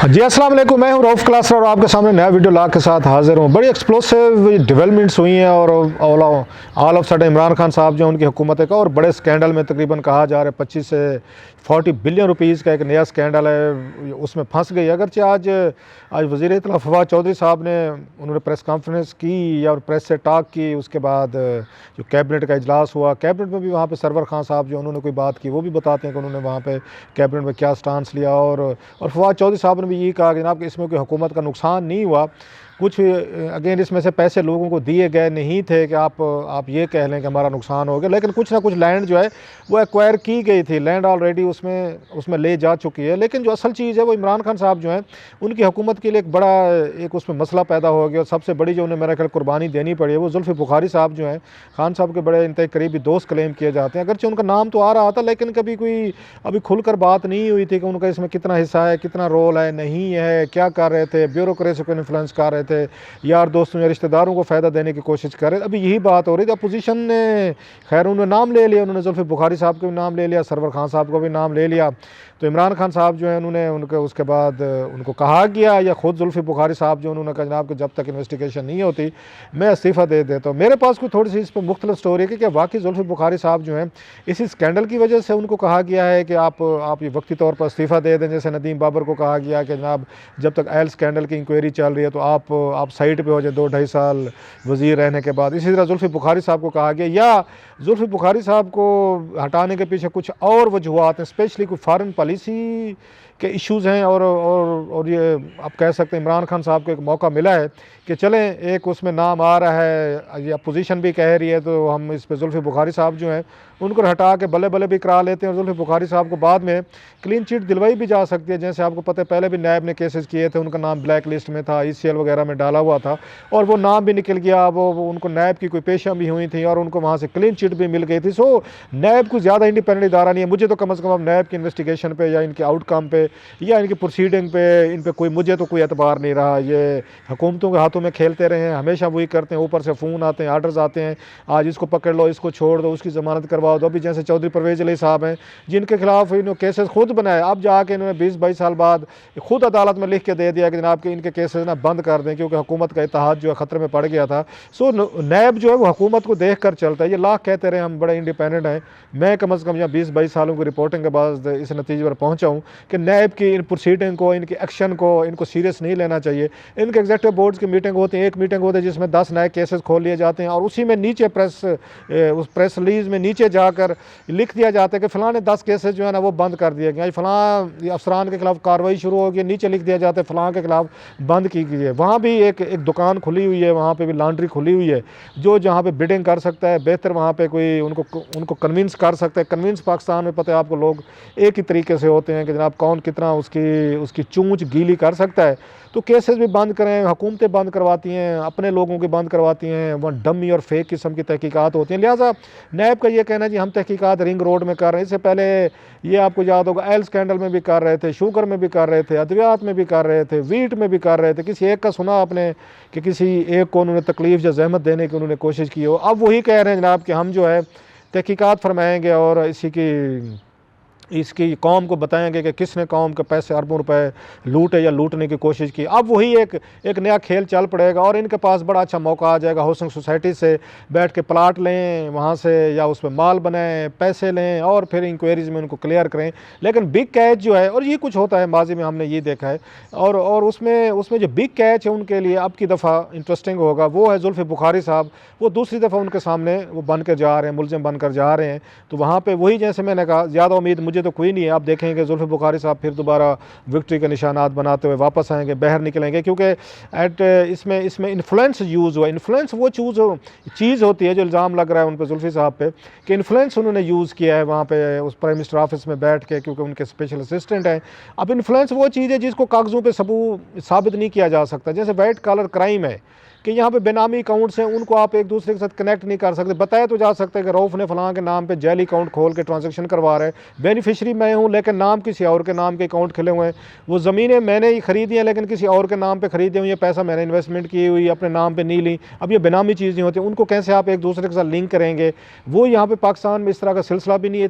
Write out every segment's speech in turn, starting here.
जी अस्सलाम वालेकुम, मैं हूं रऊफ़ क्लासर और आपके सामने नया वीडियो ला के साथ हाज़िर हूं। बड़ी एक्सप्लोसिव डेवलपमेंट्स हुई हैं और all of sudden Imran Khan साहब जो उनकी हुकूमत का और बड़े स्कैंडल में तकरीबन कहा जा रहा है 25 से 40 बिलियन रुपीज़ का एक नया स्कैंडल है, उसमें फंस गई। अगरचे आज वज़ीर इत्तला फवाद चौधरी साहब ने उन्होंने प्रेस कॉन्फ्रेंस की और प्रेस से टॉक की, उसके बाद जो कैबिनेट का इजलास हुआ, कैबिनेट में भी वहाँ पे सरवर खान साहब जो उन्होंने कोई बात की वो भी बताते हैं कि उन्होंने वहाँ पे कैबिनेट में क्या स्टांस लिया। और फवाद चौधरी साहब ने भी यही कहा कि जनाब कि इसमें कोई हुकूमत का नुकसान नहीं हुआ, कुछ अगेन इसमें से पैसे लोगों को दिए गए नहीं थे कि आप ये कह लें कि हमारा नुकसान हो गया, लेकिन कुछ ना कुछ लैंड जो है वो एक्वायर की गई थी, लैंड ऑलरेडी उसमें ले जा चुकी है। लेकिन जो असल चीज़ है वो इमरान खान साहब जो हैं उनकी हुकूमत के लिए एक बड़ा एक उसमें मसला पैदा हो गया और सबसे बड़ी जो उन्हें मेरा ख्याल कुर्बानी देनी पड़ी है वो जुल्फ़ी बुखारी साहब जो हैं, खान साहब के बड़े इंतहाई करीबी दोस्त क्लेम किए जाते हैं। अगरचे उनका नाम तो आ रहा था लेकिन कभी कोई अभी खुलकर बात नहीं हुई थी कि उनका इसमें कितना हिस्सा है, कितना रोल है, नहीं है, क्या कर रहे थे, ब्यूरोक्रेसी को इन्फ्लुएंस कर रहे थे, यार दोस्तों या रिश्तेदारों को फ़ायदा देने की कोशिश कर रहे थे। अभी यही बात हो रही थी। अपोजिशन ने खैर उन्होंने नाम ले लिया, उन्होंने जुल्फ़ी बुखारी साहब को भी नाम ले लिया, सरवर खान साहब को भी नाम ले लिया। तो इमरान खान साहब जो है उन्होंने उनके उसके बाद उनको कहा गया या ख़ुद जुल्फ़ी बुखारी साहब जो उन्होंने कहा जनाब कि जब तक इन्वेस्टिगेशन नहीं होती मैं इस्तीफ़ा दे देता हूँ। मेरे पास कोई थोड़ी सी इस पर मुख्तलिफ स्टोरी है कि क्या वाकई जुल्फ़ी बुखारी साहब जो हैं इसी स्कैंडल की वजह से उनको कहा गया है कि आप ये वक्ती तौर पर इस्तीफ़ा दे दें, जैसे नदीम बाबर को कहा गया कि जनाब जब तक एल स्कैंडल की इंक्वायरी चल रही है तो आप साइड पर हो जाए 2-2.5 साल वज़ीर रहने के बाद। इसी तरह जुल्फ़ी बुखारी साहब को कहा गया, या जुल्फ़ी बुखारी साहब को हटाने के पीछे कुछ और वजूहात हैं, स्पेशली कोई फ़ॉरेन पॉलिसी के इश्यूज़ हैं और ये आप कह सकते हैं इमरान खान साहब को एक मौका मिला है कि चलें एक उसमें नाम आ रहा है, ये अपोजिशन भी कह रही है तो हम इस पर जुल्फ़ी बुखारी साहब जो हैं उनको हटा के बल्ले बल्ले भी करा लेते हैं और जुल्फ़ी बुखारी साहब को बाद में क्लीन चिट दिलवाई भी जा सकती है। जैसे आपको पता है पहले भी नायब ने केसेस किए थे, उनका नाम ब्लैक लिस्ट में था, ECL वगैरह में डाला हुआ था और वो नाम भी निकल गया, वो उनको नायब की कोई पेशा भी हुई थी और उनको वहाँ से क्लीन चिट भी मिल गई थी। सो नायब को ज़्यादा इंडिपेंडेंट इदारा नहीं है। मुझे तो कम अज़ कम अब नायब की इन्वेस्टिगेशन पे या इनके आउटकम पे या इनकी प्रोसीडिंग पे इन पर मुझे तो कोई एतबार नहीं रहा। ये हुकूमतों के हाथों में खेलते रहे हैं, हमेशा वही करते हैं, ऊपर से फ़ोन आते हैं, आर्डर्स आते हैं, आज इसको पकड़ लो, इसको छोड़ दो, उसकी ज़मानत करवा दो। अभी जैसे चौधरी परवेज़ अली साहब हैं जिनके खिलाफ इन्होंने केसेस खुद बनाए, अब जाके इन्होंने 20-22 साल बाद खुद अदालत में लिख के दे दिया कि जनाब कि इनके केसेस ना बंद कर दें क्योंकि हुकूमत का इत्तेहाद जो है ख़तरे में पड़ गया था। सो नायब जो है वो हुकूमत को देख कर चलता है। ये लाख कहते रहे हम बड़े इंडिपेंडेंट हैं, मैं कम अज़ कम यहाँ 20-22 सालों की रिपोर्टिंग के बाद इस नतीजे पर पहुँचा हूँ कि नायब की इन प्रोसीडिंग को, इनके एक्शन को, इनको सीरियस नहीं लेना चाहिए। इनके एग्जीक्यूटिव बोर्ड्स की मीटिंग होती है, एक मीटिंग होती है जिसमें 10 नए केसेस खोल लिए जाते हैं और उसी में नीचे उस प्रेस रिलीज़ में नीचे जाकर लिख दिया जाता है कि फ़लाँ ने 10 केसेस जो है ना वो बंद कर दिए गए, फ़लाँ अफसरान के खिलाफ कार्रवाई शुरू होगी, नीचे लिख दिया जाता है फ़लाँ के खिलाफ बंद की गई है। वहाँ भी एक दुकान खुली हुई है, वहाँ पे भी लॉन्ड्री खुली हुई है, जो जहाँ पे बिडिंग कर सकता है बेहतर वहाँ पे कोई उनको कन्विंस कर सकता है। कन्विंस पाकिस्तान में पता है आपको लोग एक ही तरीके से होते हैं कि जनाब कौन कितना उसकी चूंच गीली कर सकता है। तो केसेस भी बंद करें, हुकूमतें बंद करवाती हैं, अपने लोगों की बंद करवाती हैं, वहाँ डमी और फेक किस्म की तहकीकात होती हैं। लिहाजा नैब का ये कहना है जी हम तहकीकात रिंग रोड में कर रहे हैं। इससे पहले ये आपको याद होगा एल स्कैंडल में भी कर रहे थे, शुगर में भी कर रहे थे, अद्वियात में भी कर रहे थे, वीट में भी कर रहे थे। किसी एक का सुना आपने कि किसी एक को उन्होंने तकलीफ़ या जहमत देने की उन्होंने कोशिश की हो। अब वही कह रहे हैं जनाब कि हम जो है तहकीकात फरमाएँगे और इसकी कौम को बताएंगे कि किसने कौम के पैसे अरबों रुपए लूटे या लूटने की कोशिश की। अब वही एक नया खेल चल पड़ेगा और इनके पास बड़ा अच्छा मौका आ जाएगा हाउसिंग सोसाइटी से बैठ के प्लाट लें वहाँ से या उस पर माल बनाएं, पैसे लें और फिर इंक्वायरीज़ में उनको क्लियर करें। लेकिन बिग कैच जो है, और ये कुछ होता है माजी में हमने ये देखा है, और उसमें जो बिग कैच है उनके लिए अब की दफ़ा इंटरेस्टिंग होगा वो है जुल्फ़ी बुखारी साहब। वो दूसरी दफ़ा उनके सामने वो बन कर जा रहे हैं, मुलज़िम बन कर जा रहे हैं। तो वहाँ पर वही जैसे मैंने कहा ज़्यादा उम्मीद मुझे तो कोई नहीं है। आप देखेंगे जुल्फ़ी बुखारी साहब फिर दोबारा विक्ट्री के निशानात बनाते हुए वापस आएंगे, बाहर निकलेंगे, क्योंकि इसमें इन्फ्लुएंस यूज़ हुआ। इन्फ्लुएंस वो चीज़ होती है जो इल्ज़ाम लग रहा है उन पर जुल्फ़ी साहब पे कि इन्फ्लुएंस उन्होंने यूज़ किया है वहाँ पे उस प्राइम मिनिस्टर ऑफिस में बैठ के, क्योंकि उनके स्पेशल असिस्टेंट हैं। अब इन्फ्लुएंस वो चीज़ है जिसको कागज़ों पर सबूत साबित नहीं किया जा सकता। जैसे वाइट कॉलर क्राइम है, कि यहाँ पे बेनामी अकाउंट्स हैं, उनको आप एक दूसरे के साथ कनेक्ट नहीं कर सकते। बताया तो जा सकता है कि रऊफ़ ने फ़लाँ के नाम पे जाली अकाउंट खोल के ट्रांजैक्शन करवा रहे हैं, बेनिफिशरी मैं हूँ लेकिन नाम किसी और के नाम के अकाउंट खुले हुए हैं। वो ज़मीनें मैंने ही ख़रीदी हैं लेकिन किसी और के नाम पर ख़रीदी हुई, ये पैसा मैंने इन्वेस्टमेंट की हुई अपने नाम पर नहीं ली। अब ये बेनामी चीज़ नहीं होती, उनको कैसे आप एक दूसरे के साथ लिंक करेंगे? वो यहाँ पर पाकिस्तान में इस तरह का सिलसिला भी नहीं है,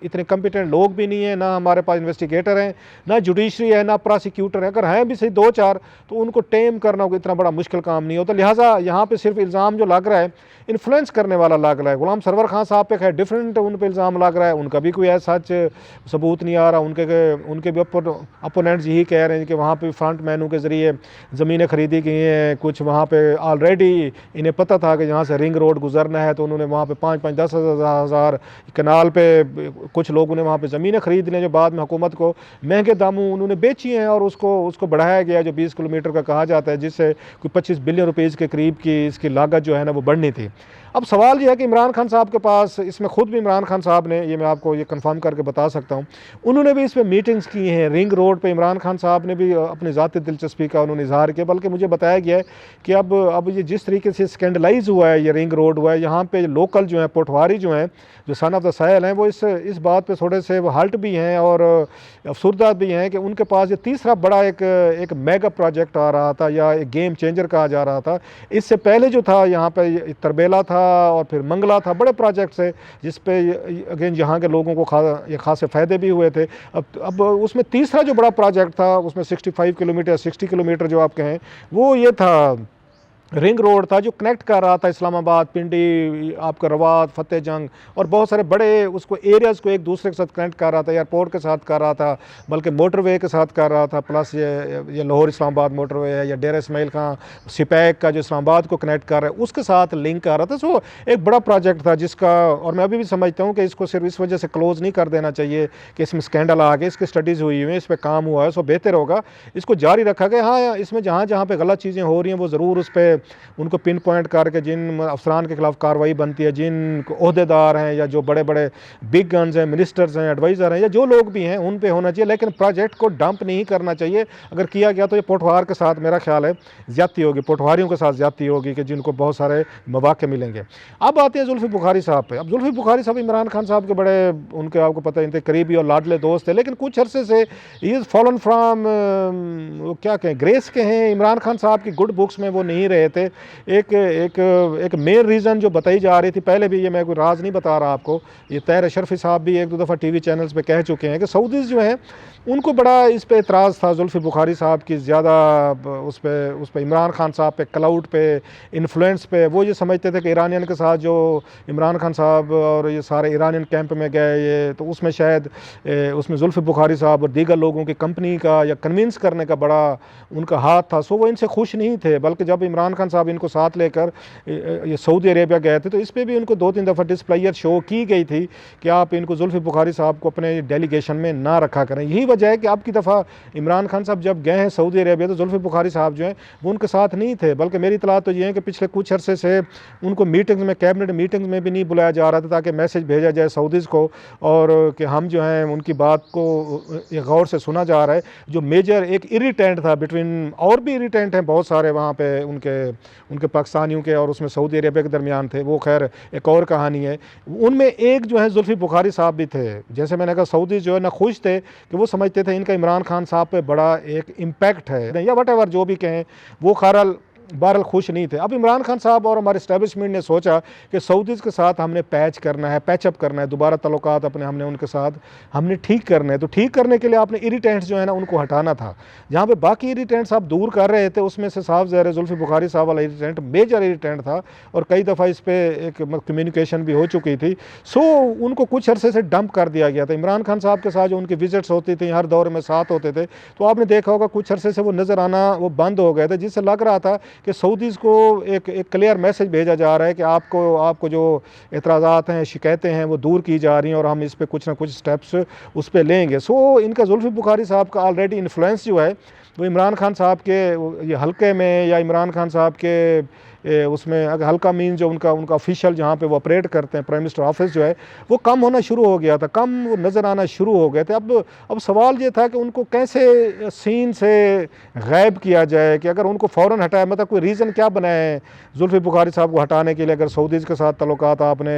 इतने कम्पिटेंट लोग भी नहीं है, ना हमारे पास इन्वेस्टिगेटर हैं, ना जुडिशरी है, ना प्रोसिक्यूटर है। अगर हैं भी सही 2-4 तो उनको टेम करना इतना बड़ा मुश्किल काम नहीं होता। लिहाजा यहाँ पे सिर्फ इल्ज़ाम जो लग रहा है इन्फ्लुएंस करने वाला लग रहा है। गुलाम सरवर खान साहब पे खैर डिफरेंट उन पे इल्ज़ाम लग रहा है, उनका भी कोई ऐसा सच सबूत नहीं आ रहा। उनके भी अपोनेंट्स यही कह रहे हैं कि वहाँ पे फ्रंट मैनू के ज़रिए ज़मीनें खरीदी गई हैं, कुछ वहाँ पे ऑलरेडी इन्हें पता था कि यहाँ से रिंग रोड गुजरना है, तो उन्होंने वहाँ पे 5-5, 10,000 कनाल पे कुछ लोगों ने वहाँ पे ज़मीनें खरीद ली, जो बाद में हुकूमत को महंगे दामों उन्होंने बेची हैं और उसको बढ़ाया गया जो 20 किलोमीटर का कहा जाता है, जिससे कोई 25 बिलियन रुपीज़ के करीब की इसकी लागत जो है ना वो बढ़नी थी। अब सवाल यह है कि इमरान खान साहब के पास, इसमें ख़ुद भी इमरान खान साहब ने, ये मैं आपको ये कंफर्म करके बता सकता हूँ, उन्होंने भी इस पर मीटिंग्स की हैं। रिंग रोड पे इमरान खान साहब ने भी अपनी ज़ाती दिलचस्पी का उन्होंने इजहार किया, बल्कि मुझे बताया गया है कि अब ये जिस तरीके से स्कैंडलाइज हुआ है, ये रिंग रोड हुआ है, यहाँ पे लोकल जो है पटवारी जो हैं, जो सन ऑफ द साहिल हैं, वो इस बात पे थोड़े से वो हल्ट भी हैं और अफसरदा भी हैं कि उनके पास ये तीसरा बड़ा एक मेगा प्रोजेक्ट आ रहा था या एक गेम चेंजर कहा जा रहा था। इससे पहले जो था यहाँ पे तरबेला था और फिर मंगला था, बड़े प्रोजेक्ट्स है जिस पे अगेन यहाँ के लोगों को ये खासे फ़ायदे भी हुए थे। अब उसमें तीसरा जो बड़ा प्रोजेक्ट था, उसमें 65 किलोमीटर 60 किलोमीटर जो आप कहें, वो ये था रिंग रोड था, जो कनेक्ट कर रहा था इस्लामाबाद, पिंडी, आपका रवात, फतेह जंग और बहुत सारे बड़े उसको एरियाज़ को एक दूसरे के साथ कनेक्ट कर रहा था, एयरपोर्ट के साथ कर रहा था, बल्कि मोटरवे के साथ कर रहा था। प्लस ये लाहौर इस्लामाबाद मोटरवे है, या डेरा इस्माइल खां सिपैक का जो इस्लामाबाद को कनेक्ट कर रहा है, उसके साथ लिंक कर रहा था। सो एक बड़ा प्रोजेक्ट था जिसका, और मैं अभी भी समझता हूँ कि इसको सिर्फ इस वजह से क्लोज़ नहीं कर देना चाहिए कि इसमें स्कैंडल आ गए, इसकी स्टडीज़ हुई हुई हैं, इस पर काम हुआ है, सो बेहतर होगा इसको जारी रखा गया। हाँ, इसमें जहाँ जहाँ पर गलत चीज़ें हो रही हैं वो ज़रूर उस पर उनको पिन पॉइंट करके जिन अफसरान के खिलाफ कार्रवाई बनती है, जिन ओहदेदार हैं या जो बड़े बड़े बिग गन्स हैं, मिनिस्टर्स हैं, एडवाइज़र हैं, या जो लोग भी हैं, उन पे होना चाहिए। लेकिन प्रोजेक्ट को डंप नहीं करना चाहिए। अगर किया गया तो ये पटवार के साथ मेरा ख्याल है ज़्यादती होगी, पटवारियों के साथ ज़्यादती होगी कि जिनको बहुत सारे मौके मिलेंगे। अब आते हैं जुल्फ़ी बुखारी साहब पे। अब जुल्फ़ी बुखारी साहब इमरान खान साहब के बड़े, उनके आपको पता है, इनके करीबी और लाडले दोस्त थे, लेकिन कुछ अरसे से ही इज़ फॉलन फ्राम क्या कहें, ग्रेस के हैं। इमरान खान साहब की गुड बुक्स में वो नहीं रहे थे। एक मेन रीज़न जो बताई जा रही थी, पहले भी ये मैं कोई राज नहीं बता रहा आपको, ये तैर अशरफी साहब भी 1-2 दफ़ा टीवी चैनल्स पे कह चुके हैं कि सऊदीज़ जो हैं उनको बड़ा इस पे एतराज़ था जुल्फ़ी बुखारी साहब की ज़्यादा उस पे इमरान खान साहब पे, क्लाउड पे, इन्फ्लुएंस पे। वो ये समझते थे कि ईरानियन के साथ जो इमरान खान साहब और ये सारे ईरानियन कैंप में गए, ये तो उसमें शायद उसमें जुल्फ़ी बुखारी साहब और दीगर लोगों की कंपनी का या कन्विंस करने का बड़ा उनका हाथ था। सो वो इनसे खुश नहीं थे, बल्कि जब इमरान खान साहब इनको साथ लेकर ये सऊदी अरेबिया गए थे तो इस पर भी उनको 2-3 दफ़ा डिस्प्लेयर शो की गई थी कि आप इनको जुल्फ़ी बुखारी साहब को अपने डेलीगेशन में ना रखा करें। यही वजह है कि अब की दफ़ा इमरान खान साहब जब गए हैं सऊदी अरेबिया तो जुल्फ़ी बुखारी साहब जो हैं वो उनके साथ नहीं थे, बल्कि मेरी इतला तो ये है कि पिछले कुछ अरसे से उनको मीटिंग्स में, कैबिनेट मीटिंग्स में भी नहीं बुलाया जा रहा था ताकि मैसेज भेजा जाए सऊदीज़ को और कि हम जो हैं उनकी बात को गौर से सुना जा रहा है। जो मेजर एक इरिटेंट था बिटवीन, और भी इरिटेंट हैं बहुत सारे वहाँ पे उनके पाकिस्तानियों के और उसमें सऊदी अरेबिया के दरमियान थे, वो खैर एक और कहानी है। उनमें एक जो है जुल्फ़ी बुखारी साहब भी थे। जैसे मैंने कहा, सऊदी जो है ना खुश थे कि वो समझते थे इनका इमरान खान साहब पे बड़ा एक इम्पैक्ट है, या वट जो भी कहें, वो बहरहाल खुश नहीं थे। अब इमरान खान साहब और हमारे इस्टेब्लिशमेंट ने सोचा कि सऊदीज़ के साथ हमने पैचअप करना है, दोबारा तल्लुकात अपने हमने उनके साथ हमने ठीक करना है। तो ठीक करने के लिए आपने इरिटेंट्स जो है ना उनको हटाना था। जहाँ पे बाकी इरिटेंट्स आप दूर कर रहे थे, उसमें से साफ ज़ाहिर है जुल्फ़ी बुखारी साहब वाला इरिटेंट मेजर इरिटेंट था और कई दफ़ा इस पर एक कम्युनिकेशन भी हो चुकी थी। सो उनको कुछ अरसे से डंप कर दिया गया था। इमरान खान साहब के साथ जो उनकी विजिट्स होती थी, हर दौर में साथ होते थे, तो आपने देखा होगा कुछ अरसे से वो नज़र आना वो बंद हो गए थे, जिससे लग रहा था कि सऊदीज़ को एक क्लियर मैसेज भेजा जा रहा है कि आपको जो एतराज़ात हैं, शिकायतें हैं, वो दूर की जा रही हैं और हम इस पे कुछ ना कुछ स्टेप्स उस पर लेंगे। सो इनका जुल्फ़ी बुखारी साहब का ऑलरेडी इन्फ्लुएंस जो है वो इमरान खान साहब के ये हल्के में या इमरान खान साहब के उसमें अगर हल्का मीन जो उनका उनका ऑफिशियल जहाँ पे वो ऑपरेट करते हैं प्राइम मिनिस्टर ऑफिस जो है वो कम होना शुरू हो गया था, कम नज़र आना शुरू हो गए थे। अब सवाल ये था कि उनको कैसे सीन से गायब किया जाए, कि अगर उनको फ़ौरन हटाया, मतलब कोई रीज़न क्या बनाए जुल्फ़ी बुखारी साहब को हटाने के लिए। अगर सऊदीज़ के साथ तल्लुकात आपने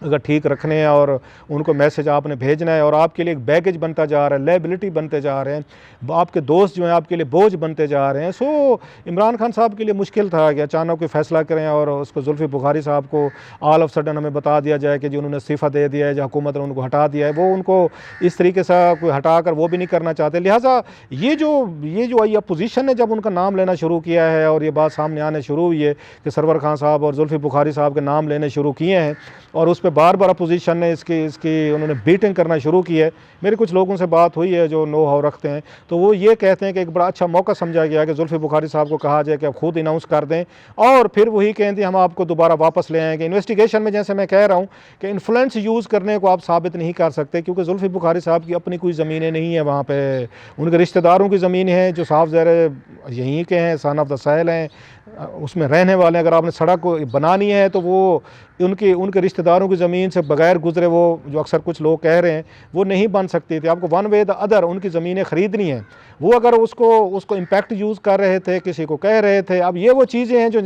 अगर ठीक रखने हैं और उनको मैसेज आपने भेजना है और आपके लिए एक बैगेज बनता जा रहा है, लायबिलिटी बनते जा रहे हैं, आपके दोस्त जो हैं आपके लिए बोझ बनते जा रहे हैं। सो इमरान खान साहब के लिए मुश्किल था कि अचानक कोई फ़ैसला करें और उसको जुल्फ़ी बुखारी साहब को ऑल ऑफ सडन हमें बता दिया जाए कि जी उन्होंने इस्तीफ़ा दे दिया है, जो हुकूमत ने उनको हटा दिया है। वो उनको इस तरीके से कोई हटा कर वो भी नहीं करना चाहते। लिहाजा ये जो अपोजिशन ने जब उनका नाम लेना शुरू किया है और ये बात सामने आने शुरू हुई है कि सरवर खान साहब और जुल्फ़ी बुखारी साहब के नाम लेने शुरू किए हैं और उस पर बार बार अपोजिशन ने इसकी उन्होंने बीटिंग करना शुरू की है। मेरी कुछ लोगों से बात हुई है जो नो हाउ रखते हैं, तो वो ये कहते हैं कि एक बड़ा अच्छा मौका समझा गया कि जुल्फ़ी बुखारी साहब को कहा जाए कि आप खुद अनाउंस कर दें और फिर वही कहते हैं हम आपको दोबारा वापस ले आएंगे। इन्वेस्टिगेशन में जैसे मैं कह रहा हूँ कि इन्फ्लुएंस यूज़ करने को आप साबित नहीं कर सकते, क्योंकि जुल्फ़ी बुखारी साहब की अपनी कोई ज़मीनें नहीं है वहाँ पर, उनके रिश्तेदारों की ज़मीन है जो साफ ज़ाहिर यहीं के हैं, सन ऑफ द साहिल हैं, उसमें रहने वाले। अगर आपने सड़क को बनानी है तो वो उनके रिश्तेदारों की ज़मीन से बगैर गुजरे, वो जो अक्सर कुछ लोग कह रहे हैं, वो नहीं बन सकती थी। आपको वन वे द अदर उनकी ज़मीनें ख़रीदनी हैं। वो अगर उसको इम्पैक्ट यूज़ कर रहे थे, किसी को कह रहे थे। अब ये वो चीज़ें हैं जो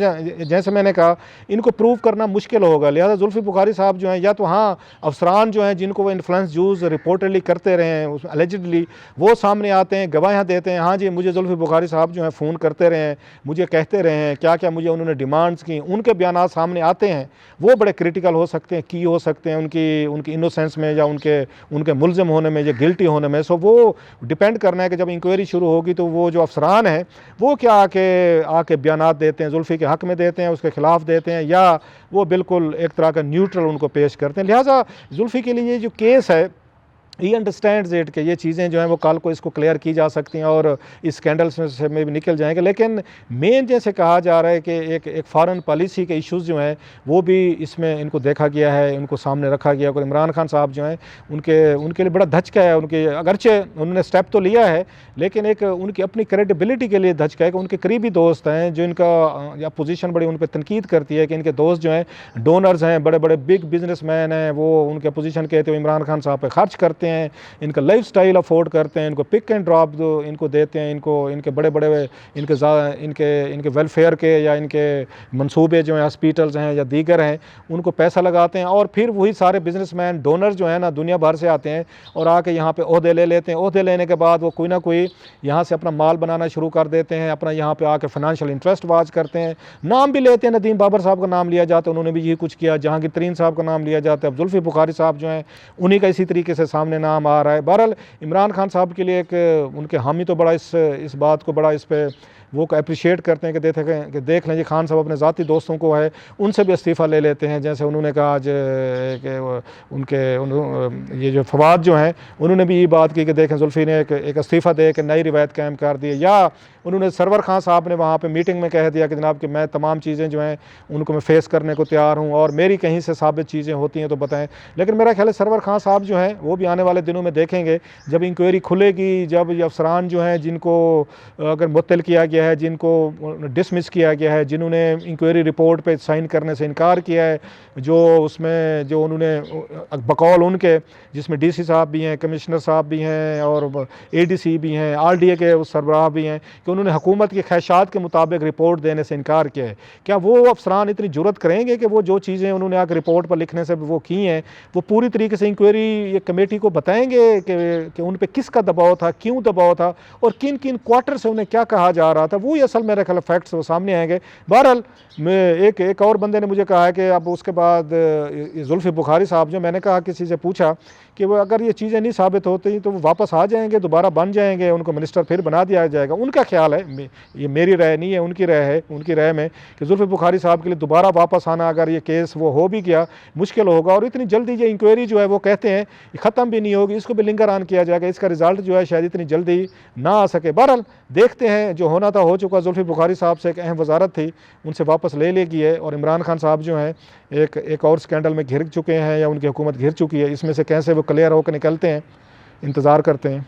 जैसे मैंने कहा इनको प्रूव करना मुश्किल होगा। लिहाजा जुल्फ़ी बुखारी साहब जो हैं, या तो हाँ अफसरान जो हैं जिनको वो इन्फ्लुएंस यूज़ रिपोर्टेडली करते रहे हैं, उसमें एलिजिडली वो सामने आते हैं, गवाहियाँ देते हैं, हाँ जी मुझे जुल्फ़ी बुखारी साहब जो हैं फ़ोन करते रहे हैं, मुझे कहते रहे हैं क्या क्या मुझे उन्होंने डिमांड्स की, उनके बयान सामने आते हैं। वो बड़े क्रिटिकल हो सकते हैं, की हो सकते हैं उनकी इनोसेंस में या उनके मुल्ज़िम होने में या गिल्टी होने में। सो वो डिपेंड करना है कि जब इंक्वायरी शुरू होगी तो वो जो अफसरान हैं वो क्या आके बयानात देते हैं, जुल्फ़ी के हक़ में देते हैं, उसके ख़िलाफ़ देते हैं, या वो बिल्कुल एक तरह का न्यूट्रल उनको पेश करते हैं। लिहाजा जुल्फ़ी के लिए ये जो केस है ही अंडरस्टैंड्स इट कि ये चीज़ें जो हैं वो कल को इसको क्लियर की जा सकती हैं और इस स्कैंडल्स में भी निकल जाएंगे। लेकिन मेन जैसे कहा जा रहा है कि एक फॉरेन पॉलिसी के इश्यूज़ जो हैं वो भी इसमें इनको देखा गया है, इनको सामने रखा गया। और इमरान खान साहब जो हैं उनके लिए बड़ा धचका है। उनके अगरचे उन्होंने स्टेप तो लिया है लेकिन एक उनकी अपनी क्रेडिबिलिटी के लिए धचका है कि उनके करीबी दोस्त हैं जो इनका या पोजीशन बड़ी उन पर तनकीद करती है कि इनके दोस्त जो हैं डोनर्स हैं, बड़े बड़े बिग बिजनेसमैन हैं, वो उनके पोजीशन कहते हुए इमरान खान साहब पे खर्च करते हैं, इनका लाइफ स्टाइल अफोर्ड करते हैं, इनको पिक एंड ड्रॉप इनको देते हैं, इनके बड़े बड़े इनके वेलफेयर के या इनके मंसूबे जो हैं हॉस्पिटल्स हैं या दीगर हैं उनको पैसा लगाते हैं। और फिर वही सारे बिजनेसमैन डोनर जो हैं ना दुनिया भर से आते हैं और आके यहाँ पे ओहदे ले लेते हैं। ओहदे लेने के बाद वो कोई ना कोई यहाँ से अपना माल बनाना शुरू कर देते हैं, अपना यहाँ पे आके फाइनेंशियल इंटरेस्ट वाच करते हैं, नाम भी लेते हैं। नदीम बाबर साहब का नाम लिया जाता है, उन्होंने भी यही कुछ किया। जहांगीर तरीन साहब का नाम लिया जाता है, अब जुल्फ़ी बुखारी साहब जो हैं उन्हीं का इसी तरीके से सामने नाम आ रहा है। बहरहाल इमरान खान साहब के लिए एक उनके हामी तो बड़ा इस बात को बड़ा इस पर वो अप्रिशिएट करते हैं कि देख लें जी खान साहब अपने ज़ाती दोस्तों को है उनसे भी इस्तीफ़ा ले लेते हैं। जैसे उन्होंने कहा आज ये जो फवाद जो हैं उन्होंने भी ये बात की कि देखें जुल्फ़ी ने एक इस्तीफ़ा दे के नई रिवायत कायम कर दी। या उन्होंने सरवर खान साहब ने वहाँ पे मीटिंग में कह दिया कि जनाब कि मैं तमाम चीज़ें जो हैं उनको मैं फ़ेस करने को तैयार हूँ और मेरी कहीं से साबित चीज़ें होती हैं तो बताएं। लेकिन मेरा ख्याल है सरवर खान साहब जो हैं वो भी आने वाले दिनों में देखेंगे जब इंक्वायरी खुलेगी, जब ये अफसरान जो हैं जिनको अगर मुअत्तल किया गया है, जिनको डिसमिस किया गया है, जिन्होंने इंक्वायरी रिपोर्ट पे साइन करने से इनकार किया है, जो उन्होंने बकौल उनके जिसमें डीसी साहब भी हैं, कमिश्नर साहब भी हैं और एडीसी भी हैं, आरडीए के सरबराह भी हैं कि उन्होंने हुकूमत की ख्वाहिशात के मुताबिक रिपोर्ट देने से इनकार किया है। क्या वो अफसरान इतनी जुर्रत करेंगे कि वो जो चीज़ें उन्होंने आकर रिपोर्ट पर लिखने से वो की हैं वो पूरी तरीके से इंक्वायरी ये कमेटी को बताएंगे कि उन पर किसका दबाव था, क्यों दबाव था और किन किन क्वार्टर से उन्हें क्या कहा जा रहा था? वो असल मेरे ख्याल फैक्ट्स वो सामने आएंगे। बहरहाल एक और बंदे ने मुझे कहा है कि अब उसके बाद जुल्फ़ी बुखारी साहब जो मैंने कहा किसी से पूछा कि वो अगर ये चीज़ें नहीं साबित होती तो वो वापस आ जाएंगे, दोबारा बन जाएंगे, उनको मिनिस्टर फिर बना दिया जाएगा। उनका ख्याल है, ये मेरी राय नहीं है, उनकी राय है, उनकी राय में कि जुल्फ़ी बुखारी साहब के लिए दोबारा वापस आना अगर ये केस वो हो भी गया मुश्किल होगा और इतनी जल्दी ये इंक्वायरी जो है वो कहते हैं ख़त्म भी नहीं होगी, इसको भी लिंगर ऑन किया जाएगा, इसका रिज़ल्ट जो है शायद इतनी जल्दी ना आ सके। बहरहाल देखते हैं, जो होना था हो चुका। जुल्फ़ी बुखारी साहब से एक अहम वजारत थी, उनसे वापस ले लेगी है और इमरान खान साहब जो हैं एक और स्कैंडल में घिर चुके हैं या उनकी हुकूमत घिर चुकी है। इसमें से कैसे वो क्लियर होकर निकलते हैं, इंतज़ार करते हैं।